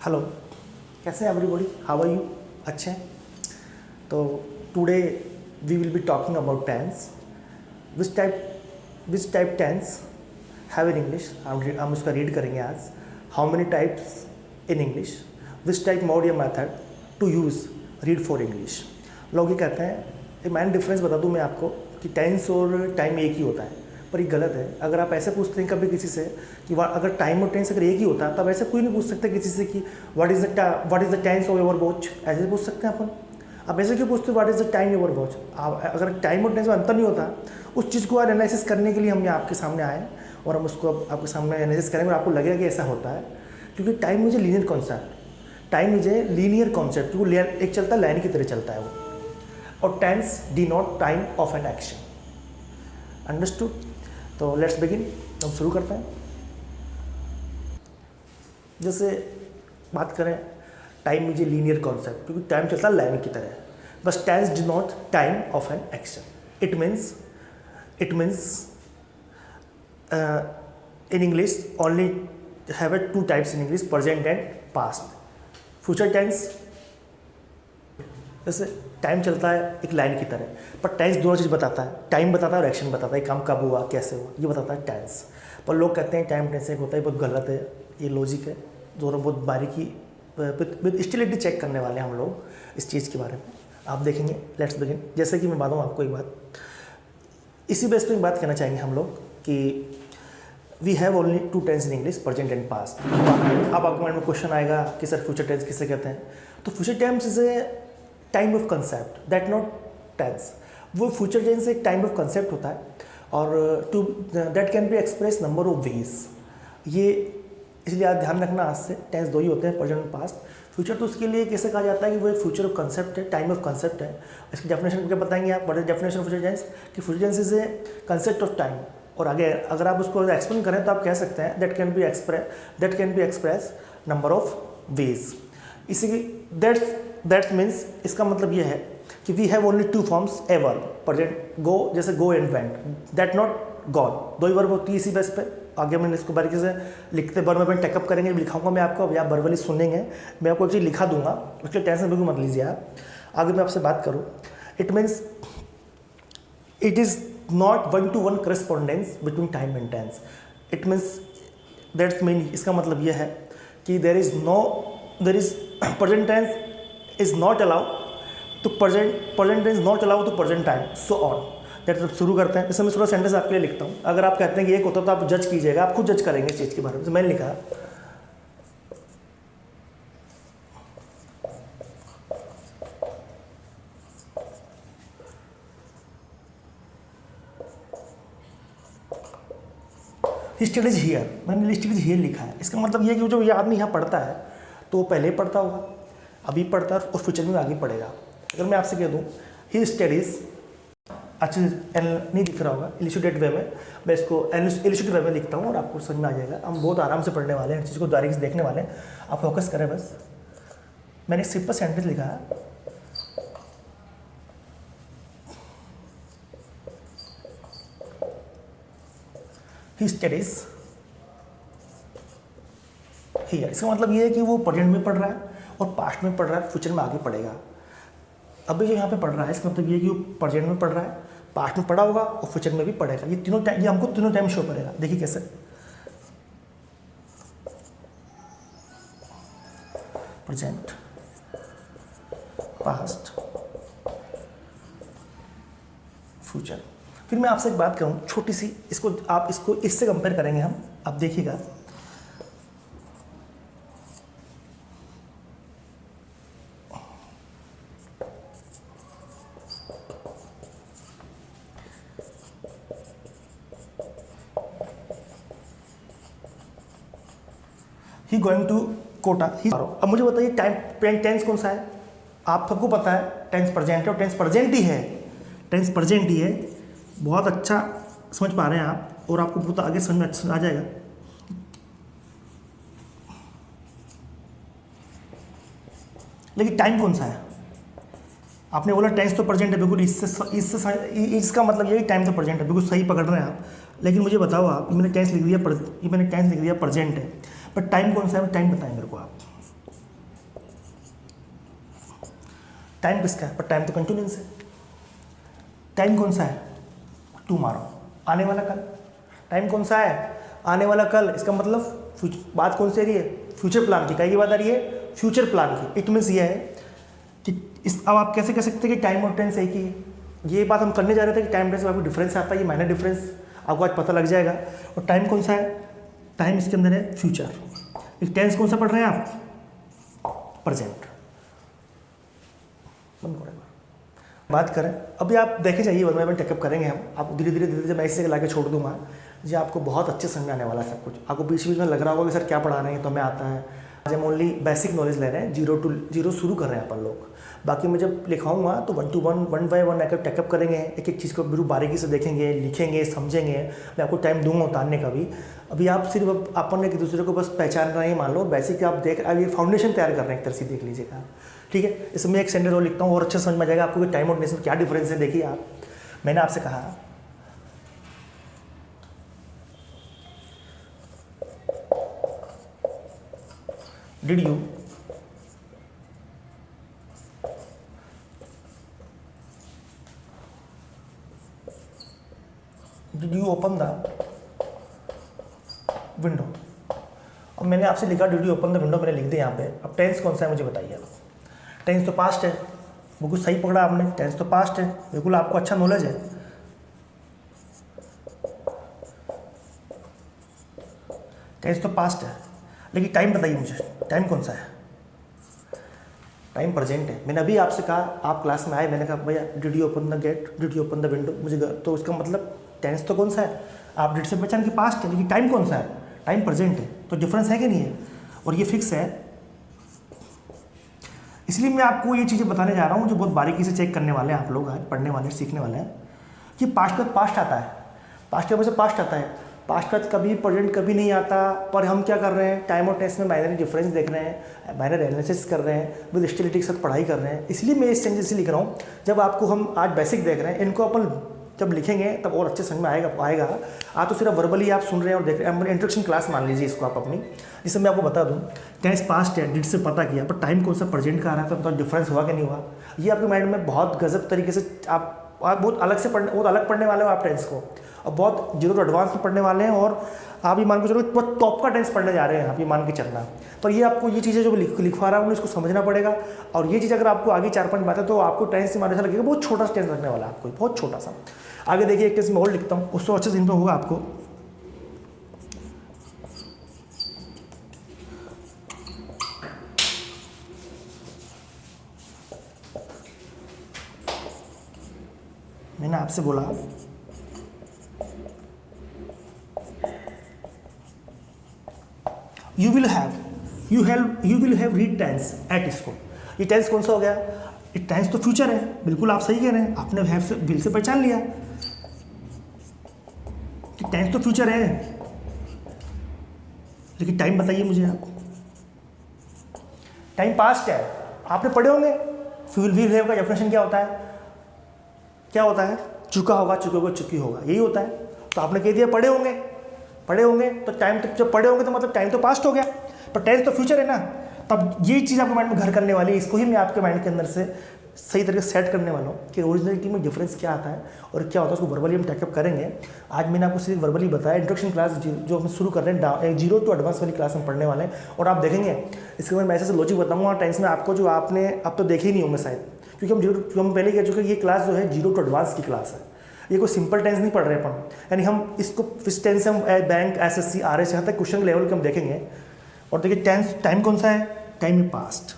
Hello, कैसे हैं everybody? How are you? अच्छे हैं? तो today we will be talking about tense. Which type tense have in English. हम उसका रीड करेंगे आज. How many types in English. Which type mode या method to use read for English. लोग ये कहते हैं, एक मैंने डिफरेंस बता दूं मैं आपको कि टेंस और टाइम एक ही होता है, पर ये गलत है. अगर आप ऐसे पूछते हैं कभी किसी से कि अगर टाइम और टेंस अगर एक ही होता तब ऐसे कोई नहीं पूछ सकता किसी से कि what is the tense of your watch. ऐसे पूछ सकते हैं अपन. आप ऐसे क्यों पूछते हो what is the time your watch. अगर टाइम और टेंस में अंतर नहीं होता, उस चीज़ को एनालिसिस करने के लिए हमने आपके सामने आए और हम उसको आपके सामने एनालिसिस करेंगे और आपको लगेगा कि ऐसा होता है. क्योंकि टाइम मुझे लीनियर कॉन्सेप्ट क्योंकि एक चलता है लाइन की तरह चलता है वो. और tense denote time of an action. Understood. तो लेट्स बिगिन. हम शुरू करते हैं. जैसे बात करें, टाइम मुझे लीनियर कॉन्सेप्ट क्योंकि टाइम चलता है लाइन की तरह. बस tense denote time of an action. It means in English only have two types in English, present and past. Future tense, जैसे टाइम चलता है एक लाइन की तरह, पर टेंस दोनों चीज़ बताता है. टाइम बताता है और एक्शन बताता है, काम कब हुआ कैसे हुआ ये बताता है टेंस. पर लोग कहते हैं टाइम टेंस एक होता है, बहुत गलत है. ये लॉजिक है. दोनों बहुत बारीकी विद स्टिलिटी चेक करने वाले हैं हम लोग इस चीज़ के बारे में. आप देखेंगे. Let's begin. जैसे कि मैं बताऊँ आपको एक बात, इसी बेस पर बात करना चाहेंगे हम लोग कि we have only two tense in English, present and past. अब आपके माइंड में क्वेश्चन आएगा कि सर फ्यूचर टेंस किसे कहते हैं. तो future tense is a time of concept that not tense. वो फ्यूचर टेंस एक टाइम ऑफ कंसेप्ट होता है और to that can be express number of ways. ये इसलिए आप ध्यान रखना, आज से टेंस दो ही होते हैं, प्रेजेंट एंड पास्ट. फ्यूचर तो उसके लिए कैसे कहा जाता है कि वो एक फ्यूचर ऑफ कंसेप्ट है, टाइम ऑफ कंसेप्ट है. इसकी डेफिनेशन क्या बताएंगे आप? What is definition of future tense? कि future tense is a concept of time. और आगे अगर आप उसको एक्सप्लेन करें तो आप कह सकते हैं that can be express number of ways. इसी दैट्स मीन्स इसका मतलब ये है कि we have only two forms ever, present go, जैसे go and went, that not gone. दो ही वर्ब होती है इसी बेस पे. आगे मैंने इसको बारीकी से लिखते वर्ब में टेकअप करेंगे, लिखाऊंगा मैं आपको. अभी आप वर्बली सुनेंगे, मैं आपको एक चीज़ लिखा दूंगा, उसके टेंशन बिल्कुल मत लीजिए आप. आगे मैं आपसे बात करूँ, it means it is not one-to-one correspondence between time and tense. It means that's mean इसका मतलब यह है कि there is present tense is not allowed to present tense not allowed to present time, so on. That's शुरू करते हैं. जैसे मैं थोड़ा सेंटेंस आपके लिए लिखता हूँ. अगर आप कहते हैं कि एक होता तो आप जज कीजिएगा, आप खुद जज करेंगे इस चीज़ के बारे में. मैंने लिखा, स्टडीज हियर. मैंने स्टडीज हियर लिखा है. इसका मतलब ये है कि जो ये आदमी यहाँ पढ़ता है तो वो पहले पढ़ता होगा, अभी पढ़ता है और फ्यूचर में आगे पढ़ेगा. अगर मैं आपसे कह दूँ ही स्टडीज, अच्छे नहीं दिख रहा होगा, इलिस्ट्रेटेड वे में, मैं इसको इलिस्ट्रेटेड वे में लिखता हूँ और आपको समझ में आ जाएगा. हम बहुत आराम से पढ़ने वाले हैं, हर चीज़ को बारीकी से देखने वाले हैं. आप फोकस करें बस. मैंने एक सिंपल सेंटेंस लिखा है, ही स्टडीज हियर. इसका मतलब ये है कि वो प्रेजेंट में पढ़ रहा है और पास्ट में पढ़ रहा है, फ्यूचर में आगे पढ़ेगा. अभी जो यहाँ पे पढ़ रहा है इसका मतलब ये है कि वो प्रेजेंट में पढ़ रहा है, पास्ट में पढ़ा होगा और फ्यूचर में भी पढ़ेगा. ये तीनों टाइम, ये हमको तीनों टाइम शो करेगा. देखिए कैसे. Present, past, future. फिर मैं आपसे एक बात कहूँ छोटी सी, इसको इससे कंपेयर करेंगे हम. आप देखिएगा, ही गोइंग टू कोटा. अब मुझे बताइए टाइम टेंस कौन सा है? आप सबको पता है टेंस प्रेजेंट है और टेंस प्रेजेंट ही है. टेंस प्रेजेंट ही है. बहुत अच्छा समझ पा रहे हैं आप और आपको बहुत आगे समझ में आ जाएगा. लेकिन टाइम कौन सा है? आपने बोला टेंस तो प्रेजेंट है, बिल्कुल इसका मतलब ये टाइम तो प्रेजेंट है, बिल्कुल सही पकड़ रहे हैं आप. लेकिन मुझे बताओ आप, मैंने टेंस लिख दिया प्रेजेंट है, बट टाइम कौन सा है? टाइम बताएं मेरे को आप. टाइम किसका है, पर टाइम तो कंटिन्यूस है। टाइम कौन सा है, टुमारो, आने वाला कल। टाइम कौन सा है, आने वाला कल। इसका मतलब बात कौन सी आ रही है, फ्यूचर प्लान की। कई बात आ रही है फ्यूचर प्लान की। इट मीन्स ये है कि अब आप कैसे कह सकते हैं कि टाइम और टेंस एक ही है। ये बात हम करने जा रहे थे कि टाइम टेंस में आपको डिफरेंस आता है, ये माइनर डिफरेंस आपको आज पता लग जाएगा। और टाइम कौन सा है, टाइम इसके अंदर है फ्यूचर। एक टेंस कौन सा पढ़ रहे हैं आप, प्रेजेंट। बात करें अभी आप देखे जाइए, वर्मा में टेकअप करेंगे हम, आप धीरे धीरे धीरे मैं इसे ला के छोड़ दूंगा जी, आपको बहुत अच्छे समझ में आने वाला है सब कुछ। आपको बीच बीच में लग रहा होगा कि सर क्या पढ़ा रहे हैं, तो हमें आता है। आज हम ओनली बेसिक नॉलेज ले रहे हैं, 0 to 0 शुरू कर रहे हैं अपन लोग। बाकी मैं जब लिखाऊंगा तो 1 to 1 1 by 1 आकर टेकअप करेंगे, एक एक चीज़ को बिल्कुल बारीकी से देखेंगे, लिखेंगे, समझेंगे। मैं आपको टाइम दूंगा उतारने का भी। अभी आप सिर्फ अपन एक दूसरे को बस पहचान रहे हैं, मान लो बेसिक आप देख, अब ये फाउंडेशन तैयार कर रहे हैं एक तरह से, देख लीजिएगा, ठीक है। इसमें एक सेंडर रोल लिखता हूँ और अच्छे समझ में आ जाएगा आपको कि टाइम और टेंस में क्या डिफरेंस है। देखिए आप, मैंने आपसे कहा Did you open the window? अब मैंने आपसे लिखा did you open the window, मैंने लिख दिया यहाँ पे। अब टेंस कौन सा है मुझे बताइए। टेंस तो पास्ट है, बिल्कुल सही पकड़ा आपने, टेंस तो पास्ट है, बिल्कुल आपको अच्छा नॉलेज है। टेंस तो पास्ट है, लेकिन टाइम बताइए मुझे, टाइम कौन सा है। टाइम प्रेजेंट है। मैंने अभी आपसे कहा, आप क्लास में आए, मैंने कहा भैया did you open the gate, did you open the window, मुझे तो इसका मतलब टेंस तो कौन सा है, आप डिड से पहचान के पास्ट है, लेकिन टाइम कौन सा है, टाइम प्रेजेंट है। तो डिफरेंस है कि नहीं है, और ये फिक्स है। इसलिए मैं आपको ये चीज़ें बताने जा रहा हूँ जो बहुत बारीकी से चेक करने वाले हैं आप लोग, आज पढ़ने वाले, सीखने वाले हैं। कि पास्ट का पास्ट आता है, पास्ट के वजह से पास्ट आता है, पास्ट का कभी प्रेजेंट कभी नहीं आता। पर हम क्या कर रहे हैं, टाइम और टेंस में माइनर डिफरेंस देख रहे हैं, माइनर एनालिसिस कर रहे हैं, विद स्टेटिस्टिक के साथ पढ़ाई कर रहे हैं। इसलिए मैं इस चेंजेस से लिख रहा हूँ। जब आपको हम आज बेसिक देख रहे हैं, इनको अपन जब लिखेंगे तब और अच्छे समझ में आएगा। आज तो सिर्फ वर्बली आप सुन रहे हैं और देख रहे हैं। इंट्रोडक्शन क्लास मान लीजिए इसको आप अपनी, जिससे मैं आपको बता दूँ टेंस पास्ट है, डिड से पता किया, पर टाइम कौन सा प्रेजेंट का आ रहा है, तो डिफरेंस हुआ कि नहीं हुआ। ये आपके माइंड में बहुत गजब तरीके से आप बहुत अलग से बहुत अलग पढ़ने वाले हो आप टेंस को, और बहुत 0 to एडवांस में पढ़ने वाले हैं। और आप ये मान के चलो बहुत टॉप का टेंस पढ़ने जा रहे हैं, आप ये मान के चलना। पर ये आपको ये चीज़ें जो लिखवा रहा हूँ इसको समझना पड़ेगा। और ये चीज़ अगर आपको आगे 4-5 बातें, तो आपको टेंस से मारे ऐसा लगेगा बहुत छोटा सा टेंस लगने वाला है आपको, बहुत छोटा सा। आगे देखिए एक टेंस में और लिखता हूँ, उससे अच्छे से इनको होगा आपको। मैंने आपसे बोला you will have read tense at school. ये टेंस कौन सा हो गया, ये टेंस तो फ्यूचर है, बिल्कुल आप सही कह रहे हैं, आपने हैव से विल से पहचान लिया कि टेंस तो फ्यूचर है। लेकिन टाइम बताइए मुझे आप, टाइम पास्ट है, आपने पढ़े होंगे। विल हैव का डेफिनेशन क्या होता है, क्या होता है, चुका होगा, चुके होगा, चुकी होगा, यही होता है। तो आपने कह दिया पढ़े होंगे, तो टाइम तो जब पढ़े होंगे तो मतलब टाइम तो पास्ट हो गया, पर टेंस तो फ्यूचर है ना। तब ये चीज़ आपके माइंड में घर करने वाली है, इसको ही मैं आपके माइंड के अंदर से सही तरीके से सेट करने वाला हूँ कि ओरिजिनलिटी में डिफरेंस क्या आता है और क्या होता है, उसको वर्बली हम टैकअप करेंगे। आज मैंने आपको सिर्फ वर्बली बताया। इंट्रोडक्शन क्लास जो हम शुरू कर रहे हैं 0 to एडवांस वाली क्लास में पढ़ने वाले हैं। और आप देखेंगे इसके बाद मैं ऐसे लॉजिक बताऊँगा टेंस में आपको, जो आपने अब तो देखे ही नहीं होंगे शायद, क्योंकि हम पहले कह चुके हैं ये क्लास जो है 0 to एडवांस की क्लास है। ये कोई सिंपल टेंस नहीं पढ़ रहे अपन, यानी हम इसको फिक्स टेंस हम बैंक SSC RS यहाँ तक क्वेश्चन लेवल के हम देखेंगे। और देखिए टेंस, टाइम कौन सा है, टाइम है पास्ट।